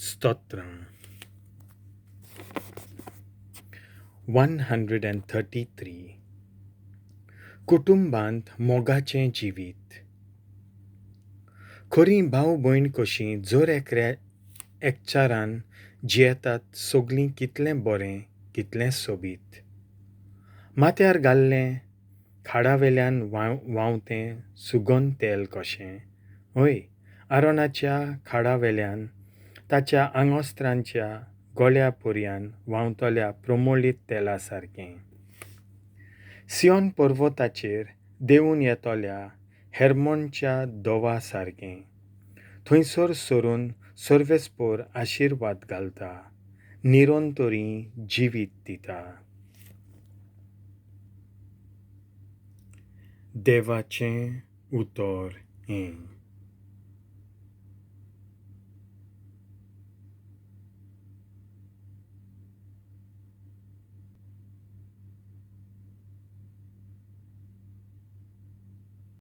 स्तोत्रम् 133 कुटुंबांत मोगाचें जिवीत. खोरीं भावबोयण कशीं जोर एकचारान जियेतात सोगलीं कितलें बोरें कितलें सोबीत. माथ्यार घाल्लें खाडावेल्यान व्हांवतें सुगंध तेल कशें. हय, आरोनाच्या खाडावेल्यान ताच्या angvostranchea गोळ्या पर्यान व्हांवतल्या प्रमोळीत तेला सारकें. सियोन पर्वताचेर देंवून येतोल्या हेर्मोनच्या दोवा सारकें. थंयसर सरून सर्वेस्पोर आशिर्वाद घालता, निरोंतोरी जिवीत दिता. देवाचें उतर.